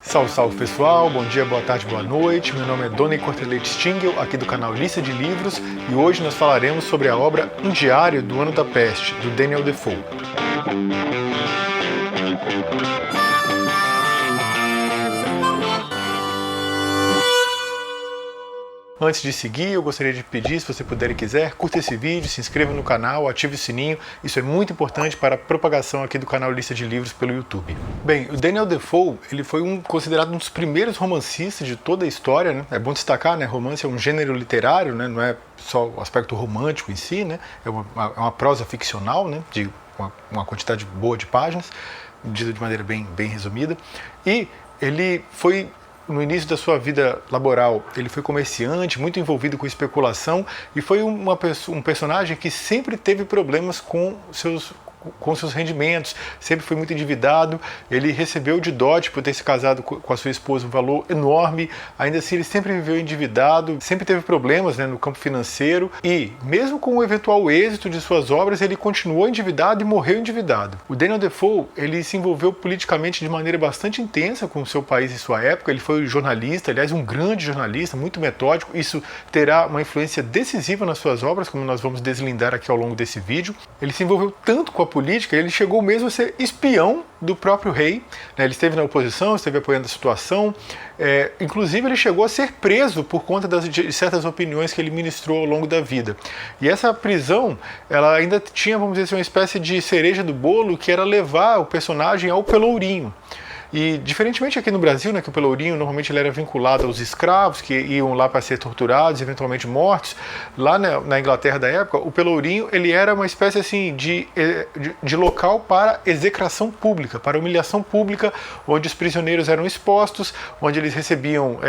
Salve, salve pessoal, bom dia, boa tarde, boa noite. Meu nome é Doni Cortelete Stingel, aqui do canal Lista de Livros, e hoje nós falaremos sobre a obra Um Diário do Ano da Peste, do Daniel Defoe. Antes de seguir, eu gostaria de pedir, se você puder e quiser, curta esse vídeo, se inscreva no canal, ative o sininho. Isso é muito importante para a propagação aqui do canal Lista de Livros pelo YouTube. Bem, o Daniel Defoe, ele foi considerado um dos primeiros romancistas de toda a história, né? É bom destacar, né? Romance é um gênero literário, né? Não é só o aspecto romântico em si, né? É uma prosa ficcional, né? De uma quantidade boa de páginas, dito de maneira bem resumida. E ele foi... No início da sua vida laboral, ele foi comerciante, muito envolvido com especulação, e foi um personagem que sempre teve problemas com seus rendimentos, sempre foi muito endividado. Ele recebeu de dote por ter se casado com a sua esposa um valor enorme, ainda assim ele sempre viveu endividado, sempre teve problemas, né, no campo financeiro, e mesmo com o eventual êxito de suas obras, ele continuou endividado e morreu endividado. O Daniel Defoe, ele se envolveu politicamente de maneira bastante intensa com o seu país e sua época. Ele foi jornalista, aliás um grande jornalista, muito metódico. Isso terá uma influência decisiva nas suas obras, como nós vamos deslindar aqui ao longo desse vídeo. Ele se envolveu tanto com a política, ele chegou mesmo a ser espião do próprio rei, né? Ele esteve na oposição, esteve apoiando a situação, inclusive ele chegou a ser preso por conta de certas opiniões que ele ministrou ao longo da vida. E essa prisão, ela ainda tinha, vamos dizer assim, uma espécie de cereja do bolo, que era levar o personagem ao Pelourinho. E diferentemente aqui no Brasil, né, que o Pelourinho normalmente ele era vinculado aos escravos que iam lá para ser torturados, eventualmente mortos, lá na Inglaterra da época, o Pelourinho ele era uma espécie assim de local para execração pública, para humilhação pública, onde os prisioneiros eram expostos, onde eles recebiam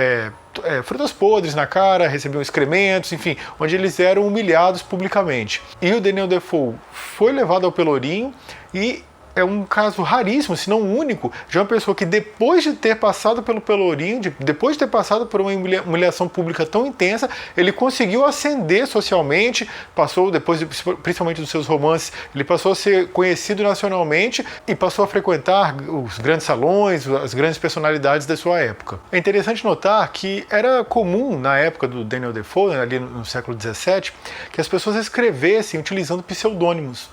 frutas podres na cara, recebiam excrementos, enfim, onde eles eram humilhados publicamente. E o Daniel Defoe foi levado ao Pelourinho, e é um caso raríssimo, se não único, de uma pessoa que depois de ter passado pelo Pelourinho, depois de ter passado por uma humilhação pública tão intensa, ele conseguiu ascender socialmente, passou depois, principalmente dos seus romances, ele passou a ser conhecido nacionalmente e passou a frequentar os grandes salões, as grandes personalidades da sua época. É interessante notar que era comum na época do Daniel Defoe, ali no século XVII, que as pessoas escrevessem utilizando pseudônimos.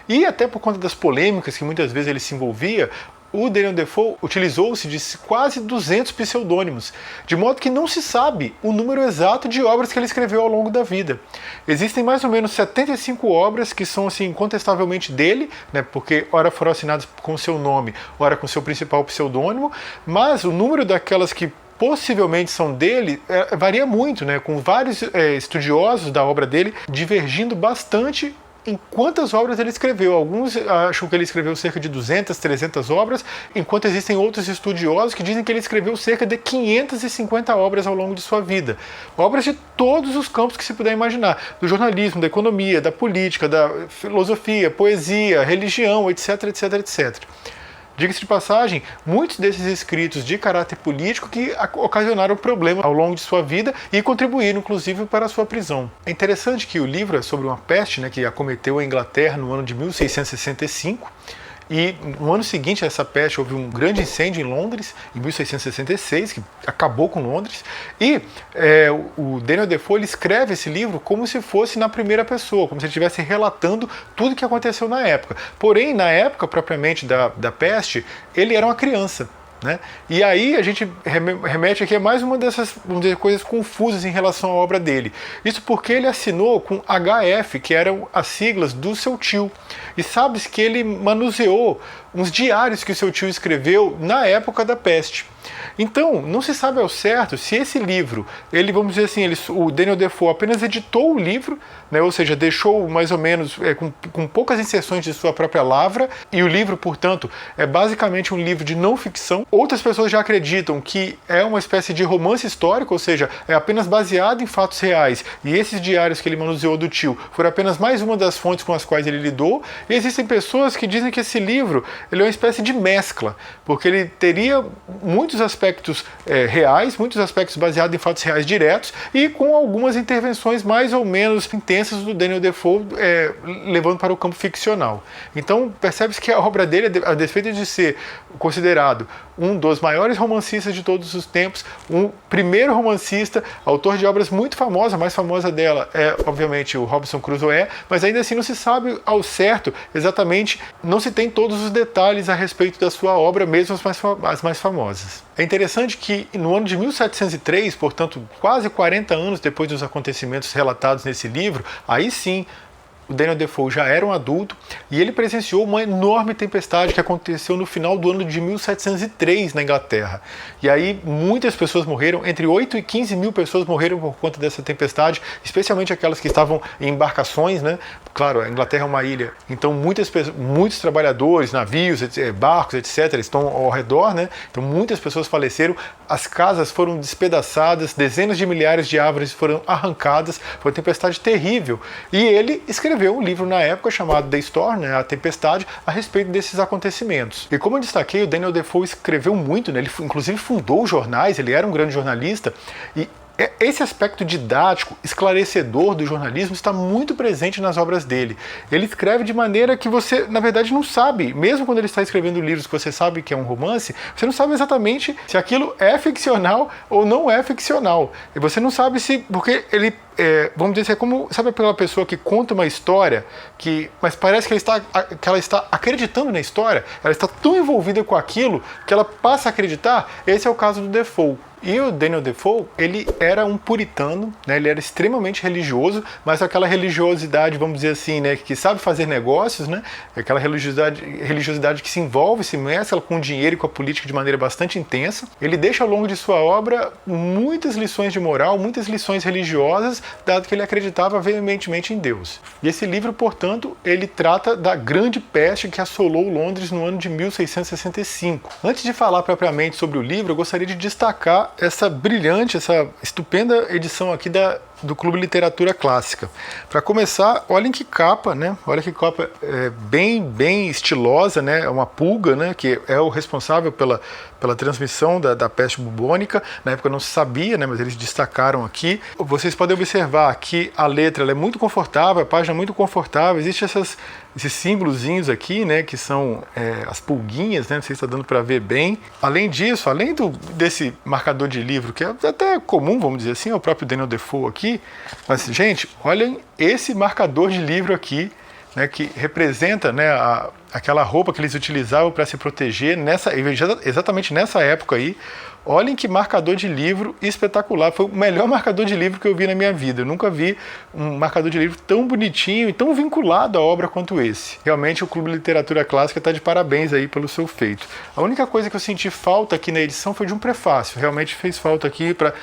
E até por conta das polêmicas que muitas vezes ele se envolvia, o Daniel Defoe utilizou-se de quase 200 pseudônimos, de modo que não se sabe o número exato de obras que ele escreveu ao longo da vida. Existem mais ou menos 75 obras que são assim incontestavelmente dele, né, porque ora foram assinadas com seu nome, ora com seu principal pseudônimo, mas o número daquelas que possivelmente são dele varia muito, né, com vários estudiosos da obra dele divergindo bastante em quantas obras ele escreveu. Alguns acham que ele escreveu cerca de 200, 300 obras, enquanto existem outros estudiosos que dizem que ele escreveu cerca de 550 obras ao longo de sua vida. Obras de todos os campos que se puder imaginar, do jornalismo, da economia, da política, da filosofia, poesia, religião, etc, etc, etc. Diga-se de passagem, muitos desses escritos de caráter político que ocasionaram problemas ao longo de sua vida e contribuíram, inclusive, para a sua prisão. É interessante que o livro é sobre uma peste, né, que acometeu a Inglaterra no ano de 1665, e no ano seguinte a essa peste houve um grande incêndio em Londres, em 1666, que acabou com Londres, e o Daniel Defoe ele escreve esse livro como se fosse na primeira pessoa, como se ele estivesse relatando tudo o que aconteceu na época. Porém, na época propriamente da peste, ele era uma criança, né? E aí a gente remete aqui a mais uma dessas, vamos dizer, coisas confusas em relação à obra dele. Isso porque ele assinou com HF, que eram as siglas do seu tio. E sabe-se que ele manuseou uns diários que o seu tio escreveu na época da peste. Então, não se sabe ao certo se esse livro, vamos dizer assim, o Daniel Defoe apenas editou o livro, né, ou seja, deixou mais ou menos com poucas inserções de sua própria lavra, e o livro, portanto, é basicamente um livro de não ficção. Outras pessoas já acreditam que é uma espécie de romance histórico, ou seja, é apenas baseado em fatos reais, e esses diários que ele manuseou do tio foram apenas mais uma das fontes com as quais ele lidou. E existem pessoas que dizem que esse livro ele é uma espécie de mescla, porque ele teria muitos aspectos reais, muitos aspectos baseados em fatos reais diretos, e com algumas intervenções mais ou menos intensas do Daniel Defoe levando para o campo ficcional. Então percebe-se que a obra dele, a despeito de ser considerado um dos maiores romancistas de todos os tempos, um primeiro romancista, autor de obras muito famosas. A mais famosa dela é, obviamente, o Robinson Crusoe, mas ainda assim não se sabe ao certo exatamente, não se tem todos os detalhes a respeito da sua obra, mesmo as mais famosas. É interessante que no ano de 1703, portanto quase 40 anos depois dos acontecimentos relatados nesse livro, aí sim o Daniel Defoe já era um adulto e ele presenciou uma enorme tempestade que aconteceu no final do ano de 1703 na Inglaterra. E aí muitas pessoas morreram, entre 8 e 15 mil pessoas morreram por conta dessa tempestade, especialmente aquelas que estavam em embarcações, né? Claro, a Inglaterra é uma ilha, então muitos trabalhadores, navios, barcos, etc., estão ao redor, né? Então muitas pessoas faleceram, as casas foram despedaçadas, dezenas de milhares de árvores foram arrancadas, foi uma tempestade terrível. E ele escreveu um livro na época chamado The Storm, né, A Tempestade, a respeito desses acontecimentos. E como eu destaquei, o Daniel Defoe escreveu muito, né, ele inclusive fundou jornais, ele era um grande jornalista, e esse aspecto didático, esclarecedor do jornalismo está muito presente nas obras dele. Ele escreve de maneira que você, na verdade, não sabe, mesmo quando ele está escrevendo livros que você sabe que é um romance, você não sabe exatamente se aquilo é ficcional ou não é ficcional. E você não sabe se, porque ele, vamos dizer assim, é como, sabe aquela pessoa que conta uma história, mas parece que ela está acreditando na história, ela está tão envolvida com aquilo que ela passa a acreditar. Esse é o caso do Defoe. E o Daniel Defoe, ele era um puritano, né? Ele era extremamente religioso, mas aquela religiosidade, vamos dizer assim, né? Que sabe fazer negócios, né? Aquela religiosidade que se envolve, se mescla com o dinheiro e com a política de maneira bastante intensa. Ele deixa ao longo de sua obra muitas lições de moral, muitas lições religiosas, dado que ele acreditava veementemente em Deus. E esse livro, portanto, ele trata da grande peste que assolou Londres no ano de 1665. Antes de falar propriamente sobre o livro, eu gostaria de destacar essa brilhante, essa estupenda edição aqui do Clube Literatura Clássica. Para começar, olhem que capa, né? Olha que capa bem estilosa, né? É uma pulga, né? Que é o responsável pela transmissão da peste bubônica. Na época não se sabia, né? Mas eles destacaram aqui. Vocês podem observar que a letra ela é muito confortável, a página é muito confortável. Existem esses símbolozinhos aqui, né? Que são as pulguinhas, né? Não sei se está dando para ver bem. Além disso, além desse marcador de livro, que é até comum, vamos dizer assim, é o próprio Daniel Defoe aqui. Mas, gente, olhem esse marcador de livro aqui, né, que representa, né, aquela roupa que eles utilizavam para se proteger exatamente nessa época aí. Olhem que marcador de livro espetacular. Foi o melhor marcador de livro que eu vi na minha vida. Eu nunca vi um marcador de livro tão bonitinho e tão vinculado à obra quanto esse. Realmente o Clube de Literatura Clássica está de parabéns aí pelo seu feito. A única coisa que eu senti falta aqui na edição foi de um prefácio. Realmente fez falta aqui para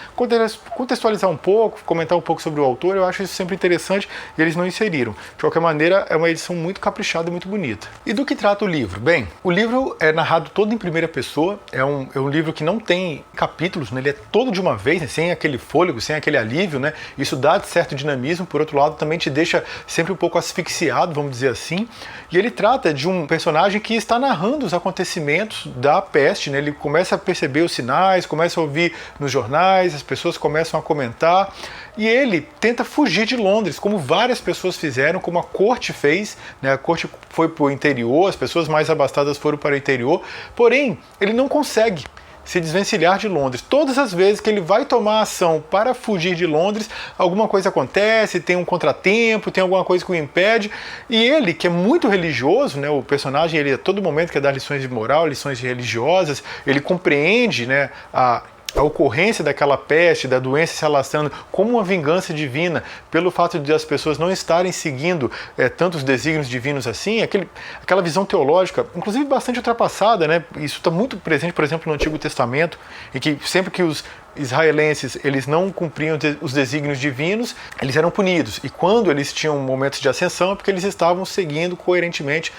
contextualizar um pouco, comentar um pouco sobre o autor. Eu acho isso sempre interessante e eles não inseriram. De qualquer maneira, é uma edição muito caprichada e muito bonita. E do que trata o livro? Bem, o livro é narrado todo em primeira pessoa. É um livro que não tem capítulos, né? Ele é todo de uma vez, né? Sem aquele fôlego, sem aquele alívio, né? Isso dá certo dinamismo, por outro lado também te deixa sempre um pouco asfixiado, vamos dizer assim. E ele trata de um personagem que está narrando os acontecimentos da peste, né? Ele começa a perceber os sinais, começa a ouvir nos jornais, as pessoas começam a comentar, e ele tenta fugir de Londres, como várias pessoas fizeram, como a corte fez, né? A corte foi para o interior, as pessoas mais abastadas foram para o interior, porém, ele não consegue se desvencilhar de Londres. Todas as vezes que ele vai tomar ação para fugir de Londres, alguma coisa acontece, tem um contratempo, tem alguma coisa que o impede, e ele, que é muito religioso, né, o personagem, ele a todo momento quer dar lições de moral, lições religiosas, ele compreende, né, a ocorrência daquela peste, da doença se alastrando como uma vingança divina pelo fato de as pessoas não estarem seguindo tantos desígnios divinos assim, aquela visão teológica, inclusive bastante ultrapassada, né? Isso está muito presente, por exemplo, no Antigo Testamento, em que sempre que os israelenses eles não cumpriam os desígnios divinos, eles eram punidos. E quando eles tinham momentos de ascensão é porque eles estavam seguindo coerentemente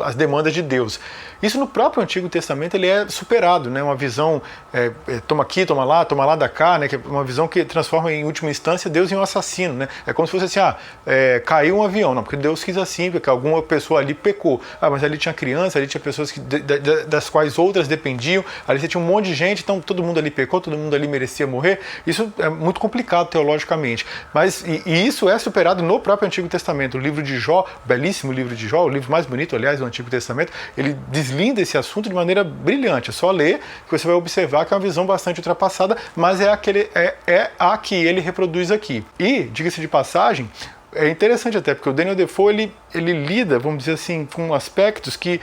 as demandas de Deus. Isso no próprio Antigo Testamento ele é superado, né? Uma visão toma aqui, toma lá da cá, né? Que é uma visão que transforma em última instância Deus em um assassino, né? É como se fosse assim, caiu um avião, não, porque Deus quis assim, porque alguma pessoa ali pecou. Mas ali tinha criança, ali tinha pessoas das quais outras dependiam, ali você tinha um monte de gente, então todo mundo ali pecou. pecou, todo mundo ali merecia morrer. Isso é muito complicado teologicamente. Mas, e isso é superado no próprio Antigo Testamento. O livro de Jó, o belíssimo livro de Jó, o livro mais bonito, aliás, do Antigo Testamento, ele deslinda esse assunto de maneira brilhante. É só ler que você vai observar que é uma visão bastante ultrapassada, mas é a que ele reproduz aqui. E, diga-se de passagem, é interessante até, porque o Daniel Defoe, ele lida, vamos dizer assim, com aspectos que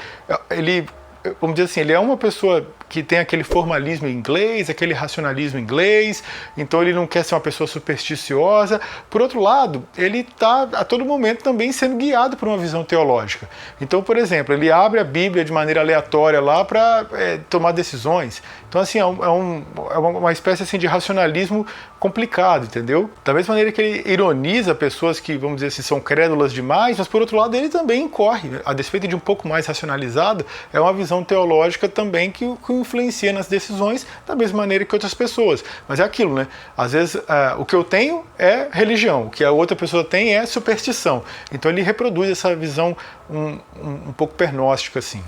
vamos dizer assim, ele é uma pessoa que tem aquele formalismo inglês, aquele racionalismo inglês, então ele não quer ser uma pessoa supersticiosa. Por outro lado, ele está a todo momento também sendo guiado por uma visão teológica. Então, por exemplo, ele abre a Bíblia de maneira aleatória lá para tomar decisões. Então, assim, é uma espécie assim, de racionalismo complicado, entendeu? Da mesma maneira que ele ironiza pessoas que, vamos dizer assim, são crédulas demais, mas por outro lado ele também incorre, a despeito de um pouco mais racionalizado, é uma visão teológica também que influencia nas decisões da mesma maneira que outras pessoas. Mas é aquilo, né? Às vezes o que eu tenho é religião, o que a outra pessoa tem é superstição. Então ele reproduz essa visão um pouco pernóstica, assim.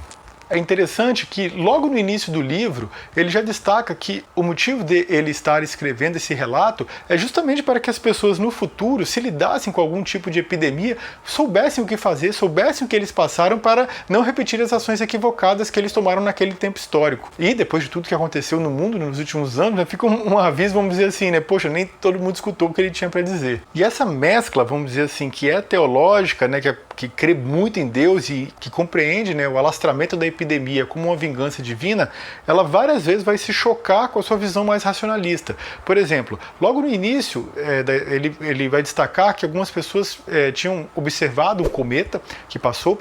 É interessante que logo no início do livro ele já destaca que o motivo de ele estar escrevendo esse relato é justamente para que as pessoas no futuro, se lidassem com algum tipo de epidemia, soubessem o que fazer, soubessem o que eles passaram para não repetir as ações equivocadas que eles tomaram naquele tempo histórico. E depois de tudo que aconteceu no mundo nos últimos anos, né, fica um aviso, vamos dizer assim, né? Poxa, nem todo mundo escutou o que ele tinha para dizer. E essa mescla, vamos dizer assim, que é teológica, né, que crê muito em Deus e que compreende, né, o alastramento da epidemia como uma vingança divina, ela várias vezes vai se chocar com a sua visão mais racionalista. Por exemplo, logo no início, ele vai destacar que algumas pessoas tinham observado um cometa que passou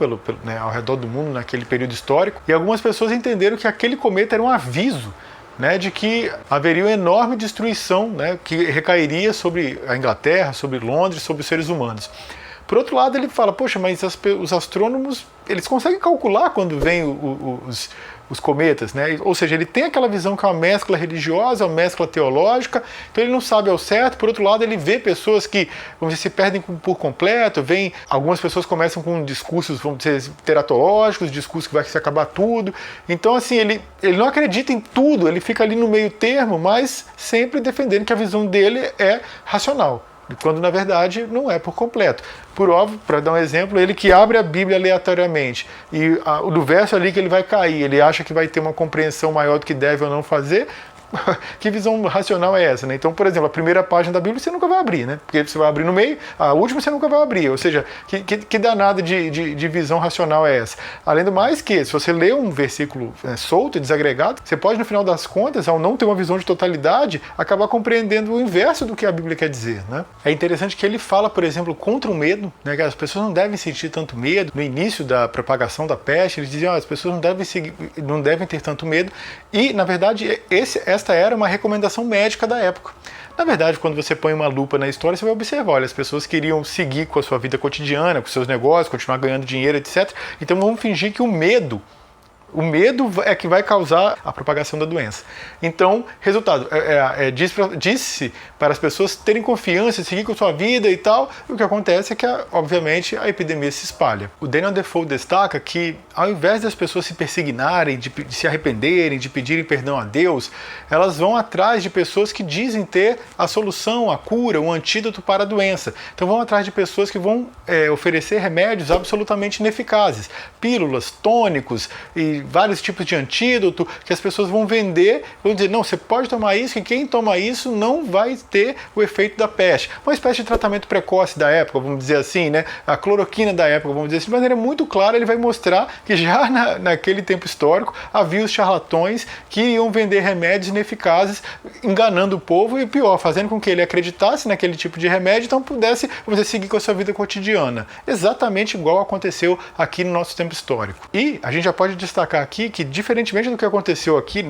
né, ao redor do mundo naquele período histórico, e algumas pessoas entenderam que aquele cometa era um aviso, né, de que haveria uma enorme destruição, né, que recairia sobre a Inglaterra, sobre Londres, sobre os seres humanos. Por outro lado, ele fala, poxa, mas os astrônomos, eles conseguem calcular quando vêm os cometas, né? Ou seja, ele tem aquela visão que é uma mescla religiosa, uma mescla teológica, então ele não sabe ao certo. Por outro lado, ele vê pessoas que, vamos dizer, se perdem por completo, algumas pessoas começam com discursos, vamos dizer, teratológicos, discursos que vai se acabar tudo. Então, assim, ele não acredita em tudo, ele fica ali no meio termo, mas sempre defendendo que a visão dele é racional, quando na verdade não é por completo. Por óbvio, para dar um exemplo, ele que abre a Bíblia aleatoriamente e do verso ali que ele vai cair, ele acha que vai ter uma compreensão maior do que deve ou não fazer. Que visão racional é essa, né? Então, por exemplo, a primeira página da Bíblia você nunca vai abrir, né? Porque você vai abrir no meio, a última você nunca vai abrir. Ou seja, que danada de visão racional é essa? Além do mais que, se você lê um versículo solto e desagregado, você pode, no final das contas, ao não ter uma visão de totalidade, acabar compreendendo o inverso do que a Bíblia quer dizer, né? É interessante que ele fala, por exemplo, contra o medo, né? Que as pessoas não devem sentir tanto medo. No início da propagação da peste, eles diziam, as pessoas não devem ter tanto medo. E, na verdade, esta era uma recomendação médica da época. Na verdade, quando você põe uma lupa na história, você vai observar, olha, as pessoas queriam seguir com a sua vida cotidiana, com seus negócios, continuar ganhando dinheiro, etc. Então vamos fingir que o medo é que vai causar a propagação da doença. Então, resultado, disse para as pessoas terem confiança, seguir com a sua vida e tal, e o que acontece é que, obviamente, a epidemia se espalha. O Daniel Defoe destaca que, ao invés das pessoas se persignarem, de se arrependerem, de pedirem perdão a Deus, elas vão atrás de pessoas que dizem ter a solução, a cura, o antídoto para a doença. Então vão atrás de pessoas que vão oferecer remédios absolutamente ineficazes, pílulas, tônicos e vários tipos de antídoto que as pessoas vão vender, vão dizer, não, você pode tomar isso, que quem toma isso não vai ter o efeito da peste. Uma espécie de tratamento precoce da época, vamos dizer assim, né? A cloroquina da época, vamos dizer assim, de maneira muito clara, ele vai mostrar que já naquele tempo histórico havia os charlatões que iam vender remédios ineficazes, enganando o povo e, pior, fazendo com que ele acreditasse naquele tipo de remédio, então pudesse, vamos dizer, seguir com a sua vida cotidiana. Exatamente igual aconteceu aqui no nosso tempo histórico. E a gente já pode destacar aqui que, diferentemente do que aconteceu aqui,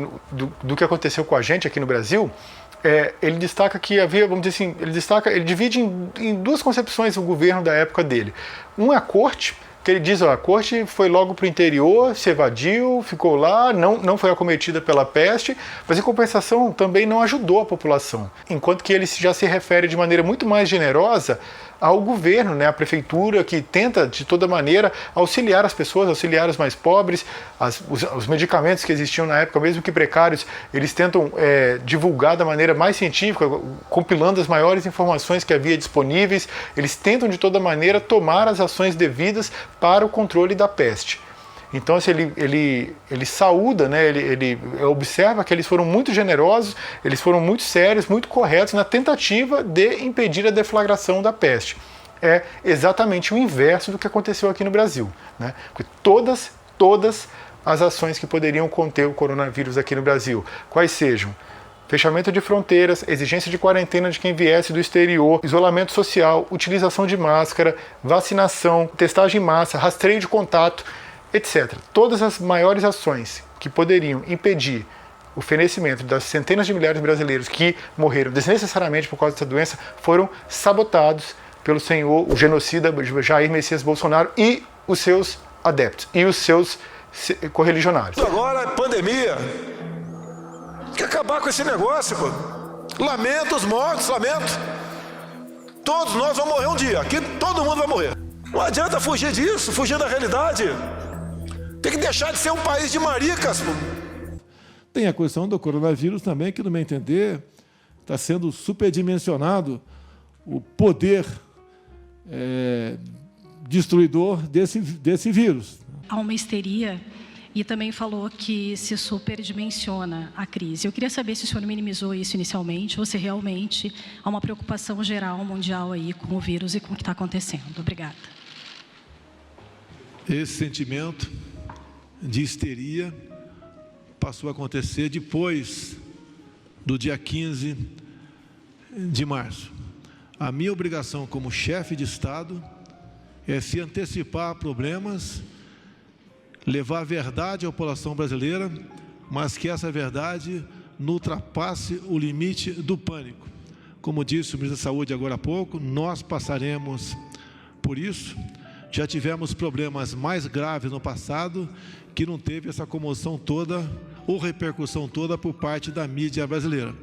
do que aconteceu com a gente aqui no Brasil, ele destaca que havia, vamos dizer assim, ele divide em duas concepções o governo da época dele. Um é a corte, Porque ele diz, ó, a corte foi logo para o interior, se evadiu, ficou lá, não foi acometida pela peste, mas em compensação também não ajudou a população. Enquanto que ele já se refere de maneira muito mais generosa ao governo, né, à prefeitura, que tenta de toda maneira auxiliar as pessoas, auxiliar os mais pobres, os medicamentos que existiam na época, mesmo que precários, eles tentam divulgar da maneira mais científica, compilando as maiores informações que havia disponíveis, eles tentam de toda maneira tomar as ações devidas para o controle da peste. Então, assim, ele saúda, né, ele observa que eles foram muito generosos, eles foram muito sérios, muito corretos na tentativa de impedir a deflagração da peste. É exatamente o inverso do que aconteceu aqui no Brasil, né? Porque todas as ações que poderiam conter o coronavírus aqui no Brasil, quais sejam fechamento de fronteiras, exigência de quarentena de quem viesse do exterior, isolamento social, utilização de máscara, vacinação, testagem em massa, rastreio de contato, etc. Todas as maiores ações que poderiam impedir o fenecimento das centenas de milhares de brasileiros que morreram desnecessariamente por causa dessa doença foram sabotados pelo senhor, o genocida Jair Messias Bolsonaro e os seus adeptos, e os seus correligionários. Agora é pandemia. Tem que acabar com esse negócio, pô. Lamento os mortos, lamento. Todos nós vamos morrer um dia. Aqui todo mundo vai morrer. Não adianta fugir disso, fugir da realidade. Tem que deixar de ser um país de maricas, pô. Tem a questão do coronavírus também, que, no meu entender, está sendo superdimensionado o poder destruidor desse vírus. Há uma histeria e também falou que se superdimensiona a crise. Eu queria saber se o senhor minimizou isso inicialmente ou se realmente há uma preocupação geral mundial aí com o vírus e com o que está acontecendo. Obrigada. Esse sentimento de histeria passou a acontecer depois do dia 15 de março. A minha obrigação como chefe de Estado é se antecipar a problemas, levar a verdade à população brasileira, mas que essa verdade não ultrapasse o limite do pânico. Como disse o ministro da Saúde agora há pouco, nós passaremos por isso. Já tivemos problemas mais graves no passado, que não teve essa comoção toda ou repercussão toda por parte da mídia brasileira.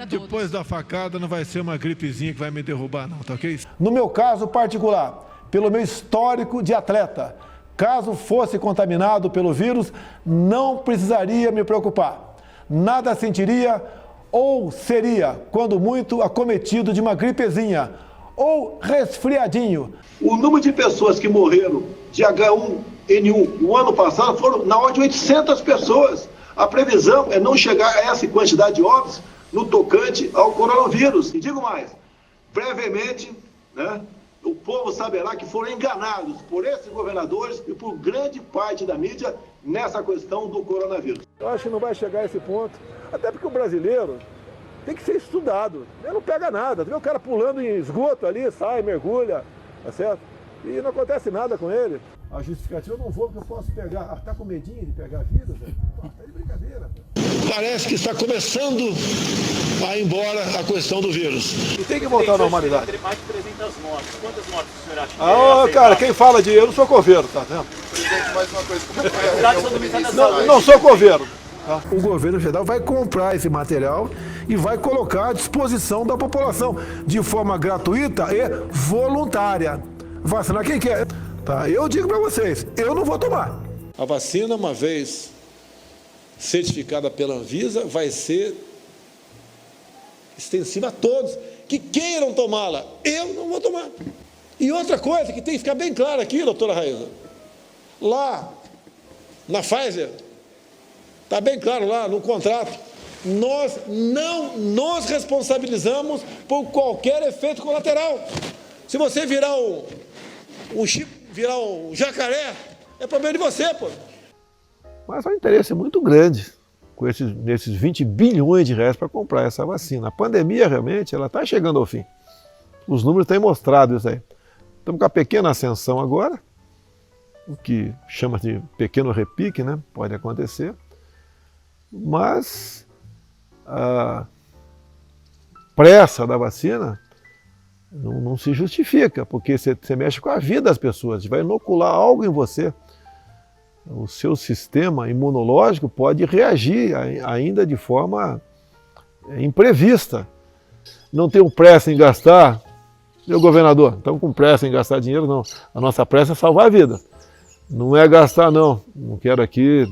Depois da facada não vai ser uma gripezinha que vai me derrubar não, tá ok? No meu caso particular, pelo meu histórico de atleta, caso fosse contaminado pelo vírus, não precisaria me preocupar. Nada sentiria ou seria, quando muito, acometido de uma gripezinha ou resfriadinho. O número de pessoas que morreram de H1N1 no ano passado foram na ordem de 800 pessoas. A previsão é não chegar a essa quantidade de óbitos no tocante ao coronavírus. E digo mais, brevemente, né, o povo saberá que foram enganados por esses governadores e por grande parte da mídia nessa questão do coronavírus. Eu acho que não vai chegar a esse ponto, até porque o brasileiro tem que ser estudado. Ele não pega nada, tu vê o cara pulando em esgoto ali, sai, mergulha, tá certo? E não acontece nada com ele. A justificativa eu não vou porque eu posso pegar, tá com medinho de pegar vírus, velho? Tá de brincadeira, velho. Parece que está começando a ir embora a questão do vírus. E tem que voltar à normalidade. Tem mais de 300 mortes. Quantas mortes o senhor acha? Cara, quem fala de eu não sou coveiro, tá vendo? Presidente, mais uma coisa, como foi Não sou coveiro. Tá? O governo federal vai comprar esse material e vai colocar à disposição da população de forma gratuita e voluntária. Vacinar quem quer. Tá? Eu digo para vocês, eu não vou tomar. A vacina, uma vez certificada pela Anvisa, vai ser extensiva a todos que queiram tomá-la. Eu não vou tomar. E outra coisa que tem que ficar bem claro aqui, doutora Raíza, lá na Pfizer, está bem claro lá no contrato, nós não nos responsabilizamos por qualquer efeito colateral. Se você virar um jacaré, é problema de você, pô. Mas há um interesse muito grande com nesses 20 bilhões de reais para comprar essa vacina. A pandemia, realmente, ela está chegando ao fim. Os números têm mostrado isso aí. Estamos com a pequena ascensão agora, o que chama de pequeno repique, né? Pode acontecer. Mas a pressa da vacina Não se justifica, porque você mexe com a vida das pessoas, vai inocular algo em você. O seu sistema imunológico pode reagir ainda de forma imprevista. Não tenho pressa em gastar. Meu governador, estamos com pressa em gastar dinheiro, não. A nossa pressa é salvar a vida. Não é gastar, não. Não quero aqui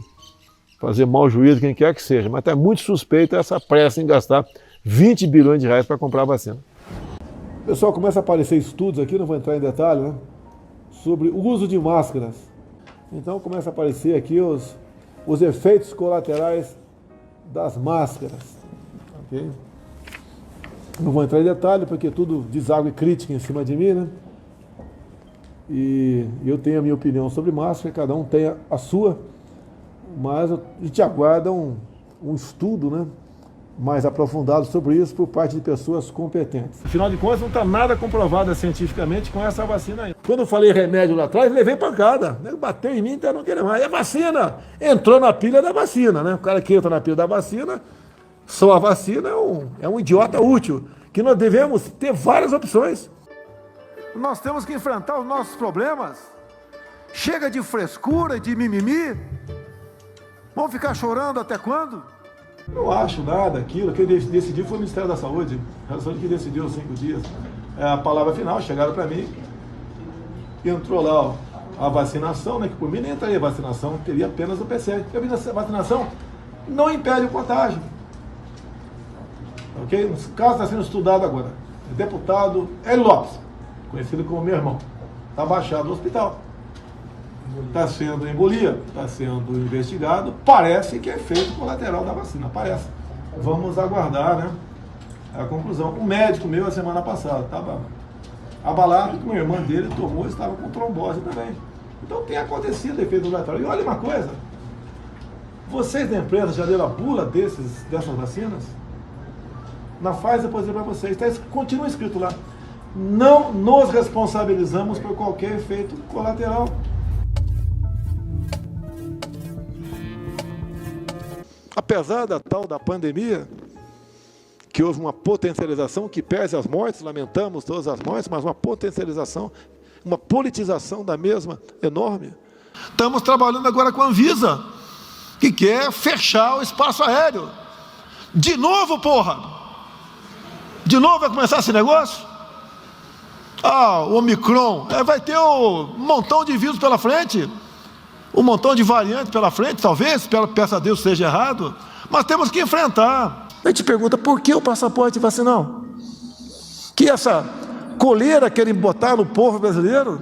fazer mau juízo quem quer que seja, mas é muito suspeita essa pressa em gastar 20 bilhões de reais para comprar a vacina. Pessoal, começa a aparecer estudos aqui, não vou entrar em detalhe, né? Sobre o uso de máscaras. Então começa a aparecer aqui os efeitos colaterais das máscaras. Okay? Não vou entrar em detalhe, porque tudo deságua e crítica em cima de mim, né? E eu tenho a minha opinião sobre máscara, cada um tem a sua, mas a gente aguarda um estudo, né, mais aprofundado sobre isso por parte de pessoas competentes. Afinal de contas, não está nada comprovado cientificamente com essa vacina aí. Quando eu falei remédio lá atrás, levei pancada. Bateu em mim, então não queria mais. E a vacina entrou na pilha da vacina, né? O cara que entra na pilha da vacina, só a vacina é um idiota útil, que nós devemos ter várias opções. Nós temos que enfrentar os nossos problemas. Chega de frescura, de mimimi. Vamos ficar chorando até quando? Não acho nada. Aquilo que decidiu foi o Ministério da Saúde. A saúde que decidiu os 5 dias. A palavra final, chegaram para mim. Entrou lá a vacinação, né? Que por mim nem entraria a vacinação, teria apenas o PCR. Porque a vacinação não impede o contágio. Ok? O caso está sendo estudado agora. O deputado Hélio Lopes, conhecido como meu irmão, está baixado no hospital. Está sendo embolia, está sendo investigado. Parece que é efeito colateral da vacina, parece. Vamos aguardar, né, a conclusão. O médico meu, a semana passada, estava abalado, que uma irmã dele tomou e estava com trombose também. Então tem acontecido efeito colateral. E olha uma coisa, vocês da empresa já deram a bula dessas vacinas? Na Pfizer, por exemplo, para vocês, continua escrito lá: não nos responsabilizamos por qualquer efeito colateral. Apesar da tal da pandemia, que houve uma potencialização que pese as mortes, lamentamos todas as mortes, mas uma potencialização, uma politização da mesma enorme. Estamos trabalhando agora com a Anvisa, que quer fechar o espaço aéreo. De novo, porra! De novo vai começar esse negócio? O Omicron, vai ter um montão de vírus pela frente, um montão de variantes pela frente, talvez, peça a Deus seja errado, mas temos que enfrentar. A gente pergunta, por que o passaporte vacinal? Que essa coleira querem botar no povo brasileiro?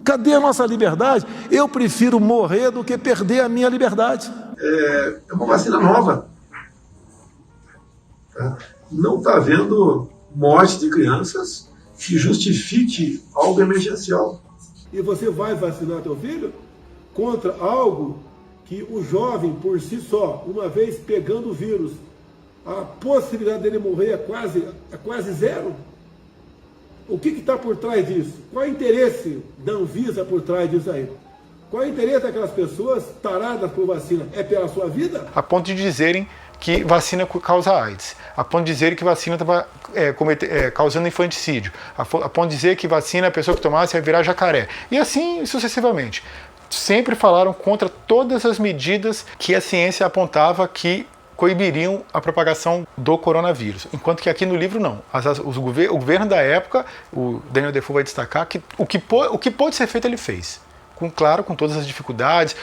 Cadê a nossa liberdade? Eu prefiro morrer do que perder a minha liberdade. É uma vacina nova. Não está havendo morte de crianças que justifique algo emergencial. E você vai vacinar teu filho contra algo que o jovem, por si só, uma vez pegando o vírus, a possibilidade dele morrer é quase zero? O que está por trás disso? Qual é o interesse da Anvisa por trás disso aí? Qual é o interesse daquelas pessoas taradas por vacina? É pela sua vida? A ponto de dizerem que vacina causa AIDS, a ponto de dizer que vacina estava causando infanticídio, a ponto de dizer que vacina a pessoa que tomasse ia virar jacaré, e assim sucessivamente. Sempre falaram contra todas as medidas que a ciência apontava que coibiriam a propagação do coronavírus, enquanto que aqui no livro não. O governo da época, o Daniel Defoe vai destacar que o que pôde ser feito ele fez. Claro, com todas as dificuldades,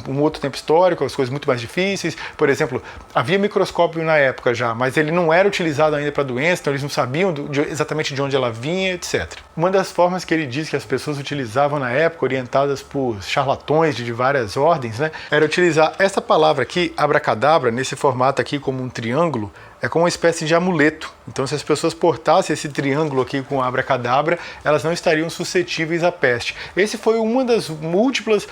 um outro tempo histórico, as coisas muito mais difíceis. Por exemplo, havia microscópio na época já, mas ele não era utilizado ainda para doença, então eles não sabiam exatamente de onde ela vinha, etc. Uma das formas que ele diz que as pessoas utilizavam na época, orientadas por charlatões de várias ordens, né, era utilizar essa palavra aqui, abracadabra, nesse formato aqui como um triângulo, é como uma espécie de amuleto. Então, se as pessoas portassem esse triângulo aqui com abracadabra, elas não estariam suscetíveis à peste. Esse foi uma das múltiplas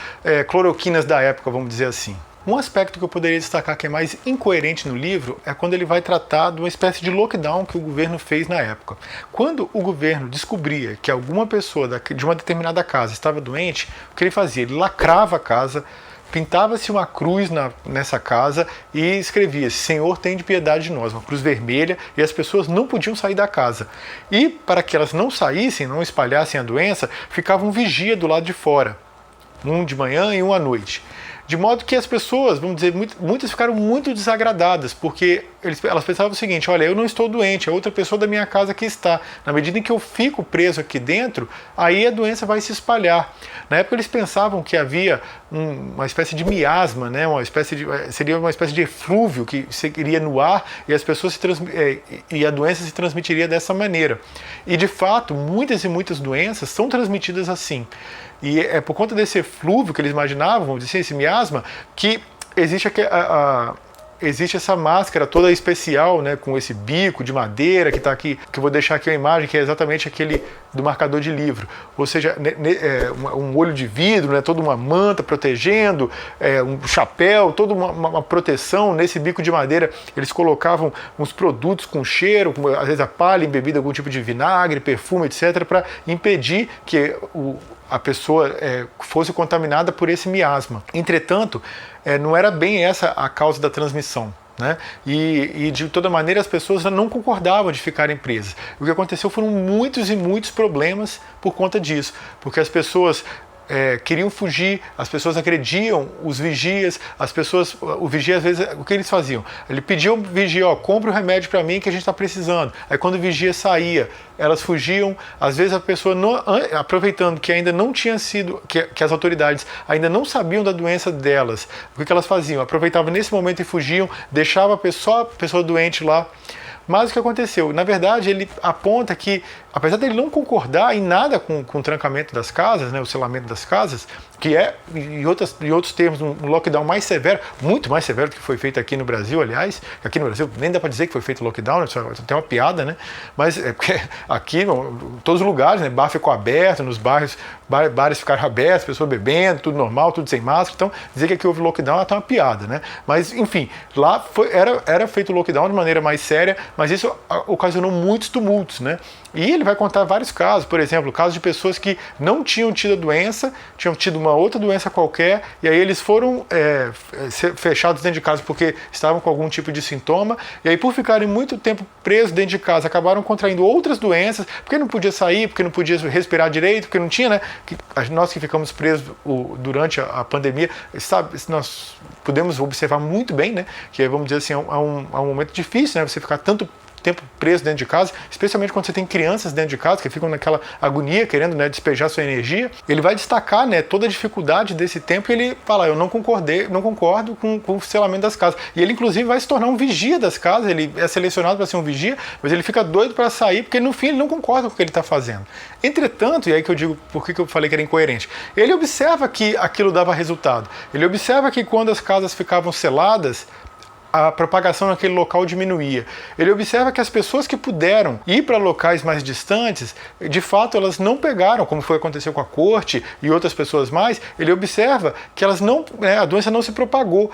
cloroquinas da época, vamos dizer assim. Um aspecto que eu poderia destacar que é mais incoerente no livro é quando ele vai tratar de uma espécie de lockdown que o governo fez na época. Quando o governo descobria que alguma pessoa de uma determinada casa estava doente, o que ele fazia? Ele lacrava a casa, pintava-se uma cruz nessa casa e escrevia-se: Senhor, tem de piedade de nós, uma cruz vermelha, e as pessoas não podiam sair da casa. E para que elas não saíssem, não espalhassem a doença, ficava um vigia do lado de fora, um de manhã e um à noite. De modo que as pessoas, vamos dizer, muitas ficaram muito desagradadas, porque elas pensavam o seguinte: olha, eu não estou doente, é outra pessoa da minha casa que está. Na medida em que eu fico preso aqui dentro, aí a doença vai se espalhar. Na época eles pensavam que havia uma espécie de miasma, né? Seria uma espécie de eflúvio que seguiria no ar e as pessoas e a doença se transmitiria dessa maneira. E de fato, muitas e muitas doenças são transmitidas assim. E é por conta desse eflúvio que eles imaginavam, vamos dizer, esse miasma, que existe essa máscara toda especial, né, com esse bico de madeira que está aqui, que eu vou deixar aqui a imagem, que é exatamente aquele do marcador de livro. Ou seja, um olho de vidro, né, toda uma manta protegendo, um chapéu, toda uma proteção nesse bico de madeira. Eles colocavam uns produtos com cheiro, às vezes a palha embebida algum tipo de vinagre, perfume, etc., para impedir que a pessoa fosse contaminada por esse miasma. Entretanto, não era bem essa a causa da transmissão, né? E de toda maneira as pessoas não concordavam de ficarem presas. O que aconteceu foram muitos e muitos problemas por conta disso, porque as pessoas queriam fugir, as pessoas agrediam os vigias, o vigia às vezes, o que eles faziam? Ele pedia ao vigia: compre o remédio para mim que a gente está precisando. Aí quando o vigia saía, elas fugiam, às vezes a pessoa, aproveitando que ainda não tinha sido, que as autoridades ainda não sabiam da doença delas, o que elas faziam? Aproveitavam nesse momento e fugiam, deixava só a pessoa doente lá. Mas o que aconteceu? Na verdade, ele aponta que, apesar dele não concordar em nada com o trancamento das casas, né, o selamento das casas, que é, em outros termos, um lockdown mais severo, muito mais severo do que foi feito aqui no Brasil, aliás. Aqui no Brasil nem dá para dizer que foi feito lockdown, isso tem uma piada, né? Mas é porque aqui, em todos os lugares, né, bar ficou aberto, nos bairros, bares ficaram abertos, pessoas bebendo, tudo normal, tudo sem máscara. Então, dizer que aqui houve lockdown é uma piada, né? Mas, enfim, lá era feito o lockdown de maneira mais séria, mas isso ocasionou muitos tumultos, né? E ele vai contar vários casos, por exemplo, casos de pessoas que não tinham tido a doença, tinham tido uma outra doença qualquer, e aí eles foram fechados dentro de casa porque estavam com algum tipo de sintoma, e aí por ficarem muito tempo presos dentro de casa, acabaram contraindo outras doenças, porque não podia sair, porque não podia respirar direito, porque não tinha, né? Nós que ficamos presos durante a pandemia, nós podemos observar muito bem, né? Que, vamos dizer assim, é um momento difícil, né? Você ficar tanto tempo preso dentro de casa, especialmente quando você tem crianças dentro de casa que ficam naquela agonia, querendo, né, despejar sua energia. Ele vai destacar, né, toda a dificuldade desse tempo e ele fala: eu não concordo com o selamento das casas. E ele, inclusive, vai se tornar um vigia das casas. Ele é selecionado para ser um vigia, mas ele fica doido para sair, porque no fim ele não concorda com o que ele está fazendo. Entretanto, e aí que eu digo por que eu falei que era incoerente, ele observa que aquilo dava resultado. Ele observa que quando as casas ficavam seladas, a propagação naquele local diminuía. Ele observa que as pessoas que puderam ir para locais mais distantes, de fato elas não pegaram, como aconteceu com a corte e outras pessoas mais. Ele observa que a doença não se propagou,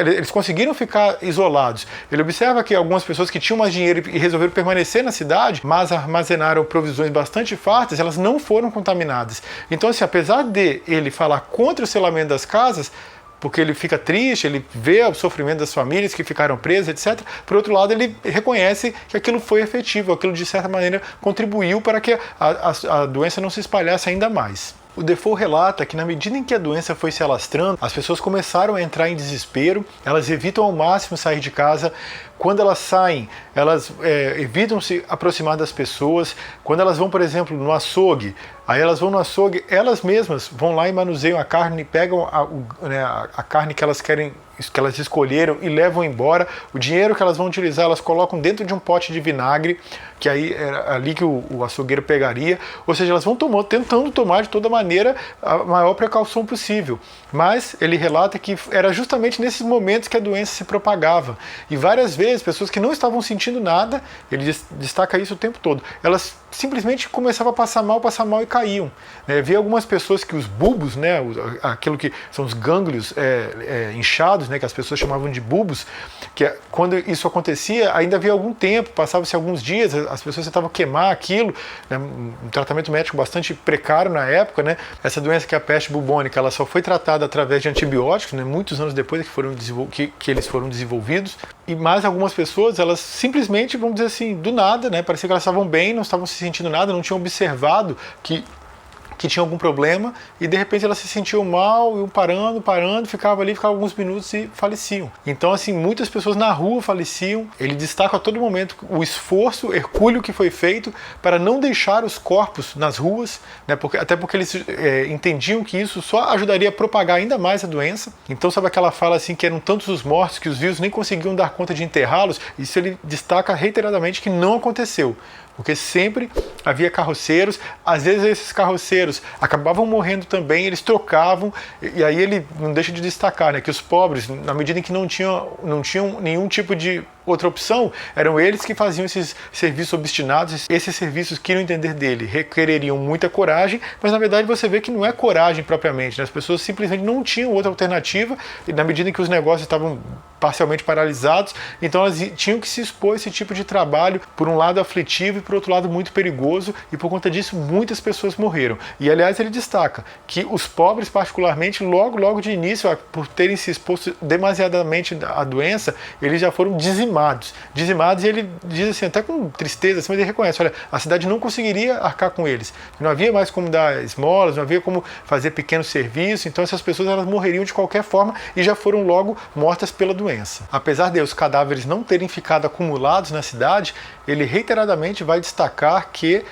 eles conseguiram ficar isolados. Ele observa que algumas pessoas que tinham mais dinheiro e resolveram permanecer na cidade, mas armazenaram provisões bastante fartas, elas não foram contaminadas. Então, assim, apesar de ele falar contra o selamento das casas, porque ele fica triste, ele vê o sofrimento das famílias que ficaram presas, etc. Por outro lado, ele reconhece que aquilo foi efetivo, aquilo de certa maneira contribuiu para que a doença não se espalhasse ainda mais. O Defoe relata que na medida em que a doença foi se alastrando, as pessoas começaram a entrar em desespero, elas evitam ao máximo sair de casa. Quando elas saem, elas evitam se aproximar das pessoas. Quando elas vão, por exemplo, no açougue, aí elas vão no açougue, elas mesmas vão lá e manuseiam a carne, pegam a carne que elas querem, que elas escolheram e levam embora. O dinheiro que elas vão utilizar, elas colocam dentro de um pote de vinagre, que aí era ali que o açougueiro pegaria. Ou seja, elas vão tentando tomar de toda maneira a maior precaução possível. Mas ele relata que era justamente nesses momentos que a doença se propagava. E várias vezes, pessoas que não estavam sentindo nada, ele destaca isso o tempo todo, elas simplesmente começavam a passar mal e caíam. Né? Havia algumas pessoas que os bulbos, né, aquilo que são os gânglios inchados, né, que as pessoas chamavam de bulbos, que quando isso acontecia, ainda havia algum tempo, passava-se alguns dias, as pessoas tentavam queimar aquilo, né, um tratamento médico bastante precário na época, né? Essa doença que é a peste bubônica, ela só foi tratada através de antibióticos, né, muitos anos depois que eles foram desenvolvidos, e mais algumas pessoas, elas simplesmente, vamos dizer assim, do nada, né, parecia que elas estavam bem, não estavam se sentindo nada, não tinham observado que tinha algum problema, e de repente elas se sentiam mal, iam parando, ficavam alguns minutos e faleciam. Então, assim, muitas pessoas na rua faleciam. Ele destaca a todo momento o esforço hercúleo que foi feito para não deixar os corpos nas ruas, né, até porque eles entendiam que isso só ajudaria a propagar ainda mais a doença. Então, sabe aquela fala assim, que eram tantos os mortos que os vivos nem conseguiam dar conta de enterrá-los? Isso ele destaca reiteradamente que não aconteceu. Porque sempre havia carroceiros, às vezes esses carroceiros acabavam morrendo também, eles trocavam, e aí ele não deixa de destacar, né, que os pobres, na medida em que não tinham nenhum tipo de outra opção, eram eles que faziam esses serviços obstinados, esses serviços que, no entender dele, requereriam muita coragem, mas na verdade você vê que não é coragem propriamente, né? As pessoas simplesmente não tinham outra alternativa, e na medida em que os negócios estavam parcialmente paralisados, então elas tinham que se expor a esse tipo de trabalho, por um lado aflitivo e por outro lado muito perigoso, e por conta disso muitas pessoas morreram. E aliás ele destaca que os pobres particularmente, logo de início, por terem se exposto demasiadamente à doença, eles já foram dizimados, e ele diz assim, até com tristeza, assim, mas ele reconhece, olha, a cidade não conseguiria arcar com eles, não havia mais como dar esmolas, não havia como fazer pequenos serviços, então essas pessoas elas morreriam de qualquer forma e já foram logo mortas pela doença. Apesar de os cadáveres não terem ficado acumulados na cidade, ele reiteradamente vai destacar que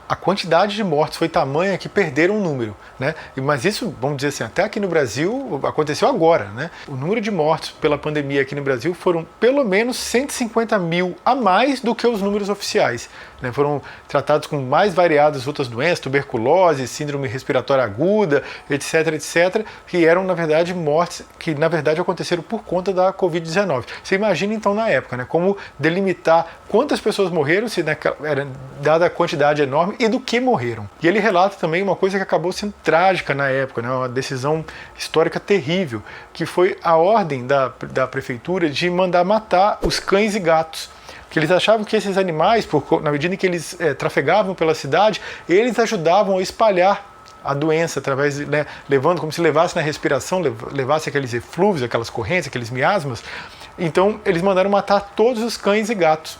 a quantidade de mortes foi tamanha que perderam o número, né? Mas isso, vamos dizer assim, até aqui no Brasil aconteceu agora, né? O número de mortes pela pandemia aqui no Brasil foram pelo menos 150 mil a mais do que os números oficiais, né? Foram tratados com mais variadas outras doenças, tuberculose, síndrome respiratória aguda, etc, que eram, na verdade, mortes que, na verdade, aconteceram por conta da Covid-19. Você imagina, então, na época, né? Como delimitar quantas pessoas morreram, se era dada a quantidade enorme, e do que morreram. E ele relata também uma coisa que acabou sendo trágica na época, né? Uma decisão histórica terrível, que foi a ordem da prefeitura de mandar matar os cães e gatos. Que eles achavam que esses animais, na medida em que eles trafegavam pela cidade, eles ajudavam a espalhar a doença, através, né, levando como se levasse na respiração, levasse aqueles eflúvios, aquelas correntes, aqueles miasmas. Então eles mandaram matar todos os cães e gatos,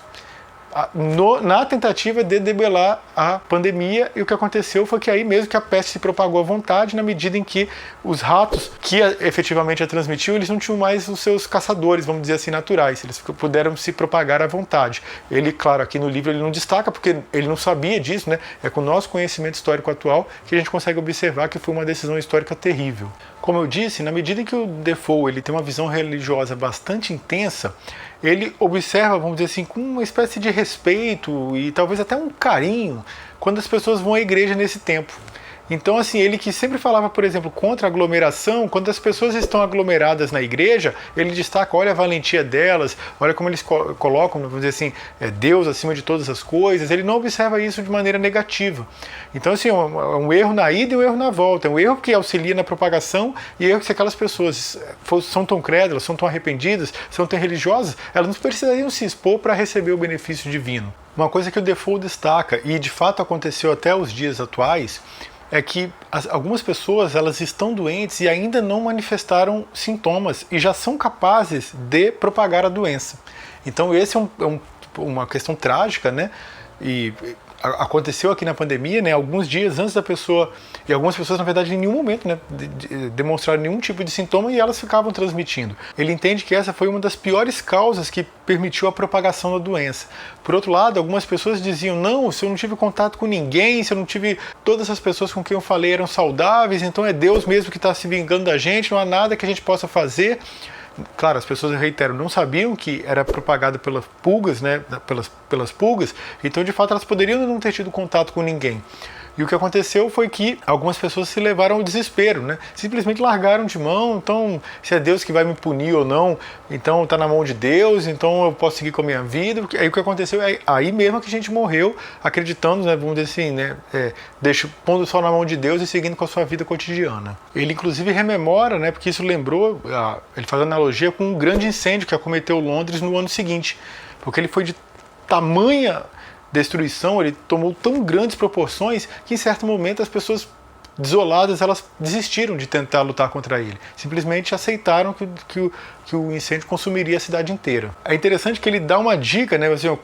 na tentativa de debelar a pandemia, e o que aconteceu foi que aí mesmo que a peste se propagou à vontade, na medida em que os ratos que efetivamente a transmitiam, eles não tinham mais os seus caçadores, vamos dizer assim, naturais, eles puderam se propagar à vontade. Ele, claro, aqui no livro ele não destaca, porque ele não sabia disso, né? É com o nosso conhecimento histórico atual que a gente consegue observar que foi uma decisão histórica terrível. Como eu disse, na medida em que o Defoe ele tem uma visão religiosa bastante intensa, ele observa, vamos dizer assim, com uma espécie de respeito e talvez até um carinho quando as pessoas vão à igreja nesse tempo. Então, assim, ele que sempre falava, por exemplo, contra a aglomeração, quando as pessoas estão aglomeradas na igreja, ele destaca, olha a valentia delas, olha como eles colocam, vamos dizer assim, Deus acima de todas as coisas. Ele não observa isso de maneira negativa. Então, assim, é um erro na ida e um erro na volta. É um erro que auxilia na propagação e erro que se aquelas pessoas são tão crédulas, são tão arrependidas, são tão religiosas, elas não precisariam se expor para receber o benefício divino. Uma coisa que o Defoe destaca, e de fato aconteceu até os dias atuais, é que algumas pessoas elas estão doentes e ainda não manifestaram sintomas e já são capazes de propagar a doença. Então esse é uma questão trágica, né? E aconteceu aqui na pandemia, né? Alguns dias antes da pessoa, e algumas pessoas na verdade em nenhum momento, né, demonstraram nenhum tipo de sintoma e elas ficavam transmitindo. Ele entende que essa foi uma das piores causas que permitiu a propagação da doença. Por outro lado, algumas pessoas diziam, não, se eu não tive contato com ninguém, se eu não tive, todas as pessoas com quem eu falei eram saudáveis, então é Deus mesmo que está se vingando da gente, não há nada que a gente possa fazer. Claro, as pessoas, eu reitero, não sabiam que era propagado pelas pulgas, né, pelas pulgas, então de fato elas poderiam não ter tido contato com ninguém. E o que aconteceu foi que algumas pessoas se levaram ao desespero, né? Simplesmente largaram de mão, então se é Deus que vai me punir ou não, então está na mão de Deus, então eu posso seguir com a minha vida. Aí o que aconteceu é aí mesmo que a gente morreu, acreditando, né, vamos dizer assim, né, pondo só na mão de Deus e seguindo com a sua vida cotidiana. Ele inclusive rememora, né, porque isso lembrou, ele faz analogia com um grande incêndio que acometeu Londres no ano seguinte, porque ele foi de tamanha destruição, ele tomou tão grandes proporções que em certo momento as pessoas desoladas, elas desistiram de tentar lutar contra ele. Simplesmente aceitaram que o incêndio consumiria a cidade inteira. É interessante que ele dá uma dica, né, assim, o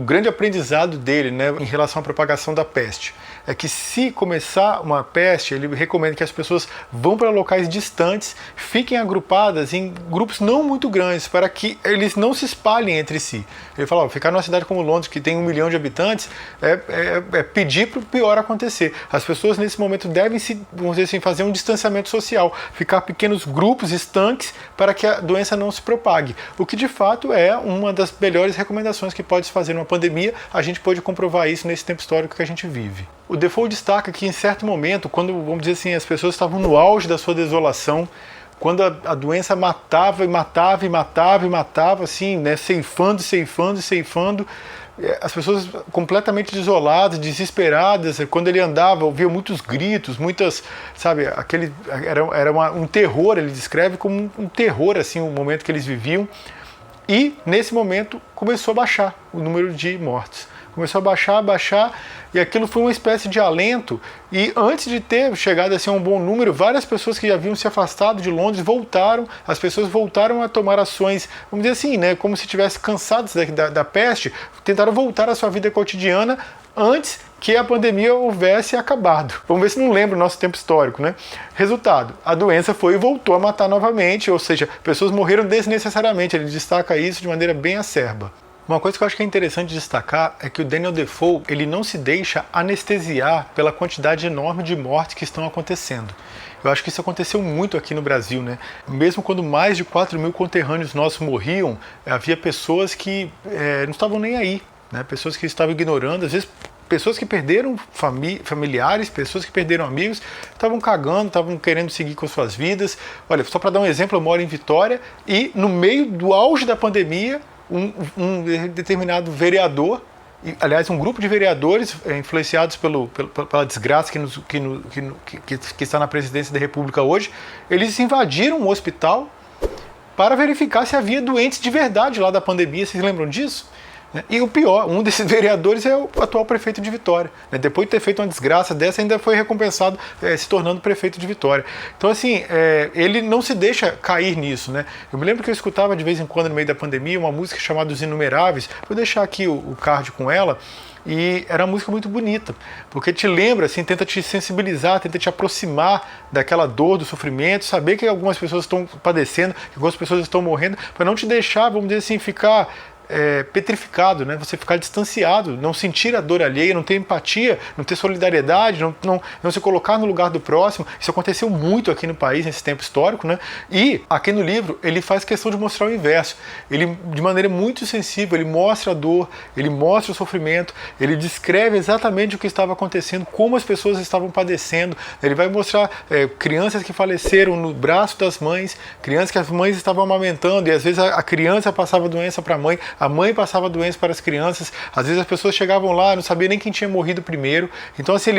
grande aprendizado dele, né, em relação à propagação da peste. É que se começar uma peste, ele recomenda que as pessoas vão para locais distantes, fiquem agrupadas em grupos não muito grandes, para que eles não se espalhem entre si. Ele fala, ficar numa cidade como Londres, que tem 1 milhão de habitantes, é pedir para o pior acontecer. As pessoas nesse momento devem vamos dizer assim, fazer um distanciamento social, ficar pequenos grupos estanques para que a doença não se propague. O que de fato é uma das melhores recomendações que pode se fazer numa pandemia. A gente pode comprovar isso nesse tempo histórico que a gente vive. O Defoe destaca que em certo momento, quando, vamos dizer assim, as pessoas estavam no auge da sua desolação, quando a doença matava, assim, né, ceifando, as pessoas completamente desoladas, desesperadas. Quando ele andava, ouvia muitos gritos, sabe, era um terror. Ele descreve como um terror, assim, o momento que eles viviam. E nesse momento começou a baixar o número de mortes. Começou a baixar, e aquilo foi uma espécie de alento. E antes de ter chegado assim, a um bom número, várias pessoas que já haviam se afastado de Londres voltaram, as pessoas voltaram a tomar ações, vamos dizer assim, né, como se estivessem cansados da peste, tentaram voltar à sua vida cotidiana antes que a pandemia houvesse acabado. Vamos ver se não lembra o nosso tempo histórico, né? Resultado, a doença foi e voltou a matar novamente, ou seja, pessoas morreram desnecessariamente. Ele destaca isso de maneira bem acerba. Uma coisa que eu acho que é interessante destacar é que o Daniel Defoe, ele não se deixa anestesiar pela quantidade enorme de mortes que estão acontecendo. Eu acho que isso aconteceu muito aqui no Brasil, né? Mesmo quando mais de 4.000 conterrâneos nossos morriam, havia pessoas que não estavam nem aí, né? Pessoas que estavam ignorando, às vezes pessoas que perderam familiares, pessoas que perderam amigos, estavam cagando, estavam querendo seguir com suas vidas. Olha, só para dar um exemplo, eu moro em Vitória e no meio do auge da pandemia, um determinado vereador, aliás, um grupo de vereadores influenciados pela desgraça que está na presidência da República hoje, eles invadiram um hospital para verificar se havia doentes de verdade lá da pandemia. Vocês lembram disso? E o pior, um desses vereadores é o atual prefeito de Vitória. Depois de ter feito uma desgraça dessa, ainda foi recompensado se tornando prefeito de Vitória. Então, assim, ele não se deixa cair nisso, né? Eu me lembro que eu escutava de vez em quando, no meio da pandemia, uma música chamada Os Inumeráveis. Vou deixar aqui o card com ela. E era uma música muito bonita, porque te lembra, assim, tenta te sensibilizar, tenta te aproximar daquela dor, do sofrimento, saber que algumas pessoas estão padecendo, que algumas pessoas estão morrendo, para não te deixar, vamos dizer assim, ficar petrificado, né? Você ficar distanciado, não sentir a dor alheia, não ter empatia, não ter solidariedade, não se colocar no lugar do próximo. Isso aconteceu muito aqui no país nesse tempo histórico, né? E aqui no livro ele faz questão de mostrar o inverso. Ele, de maneira muito sensível, ele mostra a dor, ele mostra o sofrimento, ele descreve exatamente o que estava acontecendo, como as pessoas estavam padecendo. Ele vai mostrar crianças que faleceram no braço das mães, crianças que as mães estavam amamentando e às vezes a criança passava doença para a mãe passava doença para as crianças, às vezes as pessoas chegavam lá, não sabia nem quem tinha morrido primeiro. Então, assim,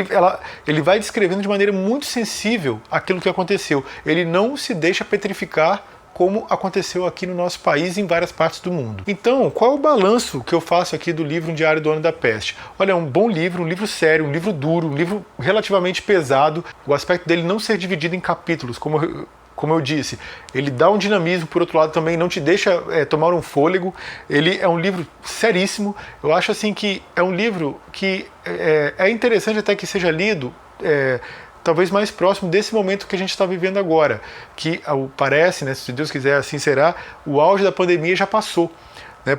ele vai descrevendo de maneira muito sensível aquilo que aconteceu. Ele não se deixa petrificar como aconteceu aqui no nosso país e em várias partes do mundo. Então, qual é o balanço que eu faço aqui do livro Um Diário do Ano da Peste? Olha, é um bom livro, um livro sério, um livro duro, um livro relativamente pesado. O aspecto dele não ser dividido em capítulos, como eu disse, ele dá um dinamismo, por outro lado também não te deixa tomar um fôlego. Ele é um livro seríssimo. Eu acho assim que é um livro que é interessante até que seja lido talvez mais próximo desse momento que a gente está vivendo agora, que parece, né, se Deus quiser assim será, o auge da pandemia já passou.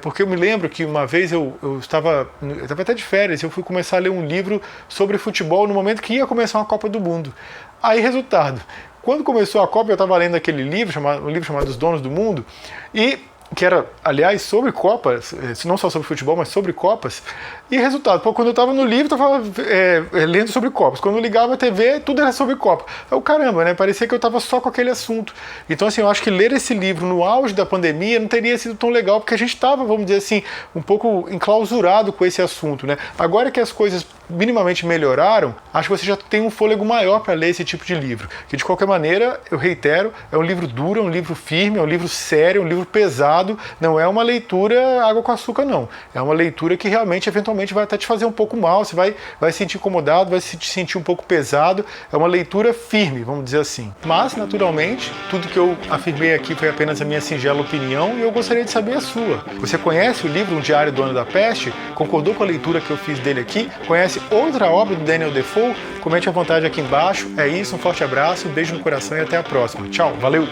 Porque eu me lembro que uma vez eu estava até de férias, eu fui começar a ler um livro sobre futebol no momento que ia começar uma Copa do Mundo. Aí, resultado, quando começou a Copa, eu estava lendo aquele livro, um livro chamado Os Donos do Mundo, e que era, aliás, sobre Copas, não só sobre futebol, mas sobre Copas, e resultado, quando eu estava no livro, eu estava lendo sobre Copas, quando eu ligava a TV, tudo era sobre Copa. Caramba, né, parecia que eu estava só com aquele assunto. Então, assim, eu acho que ler esse livro no auge da pandemia não teria sido tão legal, porque a gente estava, vamos dizer assim, um pouco enclausurado com esse assunto, né. Agora que as coisas minimamente melhoraram, acho que você já tem um fôlego maior para ler esse tipo de livro, que de qualquer maneira, eu reitero, é um livro duro, é um livro firme, é um livro sério, é um livro pesado, não é uma leitura água com açúcar, não. É uma leitura que realmente, eventualmente, vai até te fazer um pouco mal, você vai se sentir incomodado, vai se sentir um pouco pesado, é uma leitura firme, vamos dizer assim. Mas, naturalmente, tudo que eu afirmei aqui foi apenas a minha singela opinião e eu gostaria de saber a sua. Você conhece o livro Um Diário do Ano da Peste? Concordou com a leitura que eu fiz dele aqui? Conhece outra obra do Daniel Defoe? Comente à vontade aqui embaixo. É isso, um forte abraço, um beijo no coração e até a próxima. Tchau, valeu!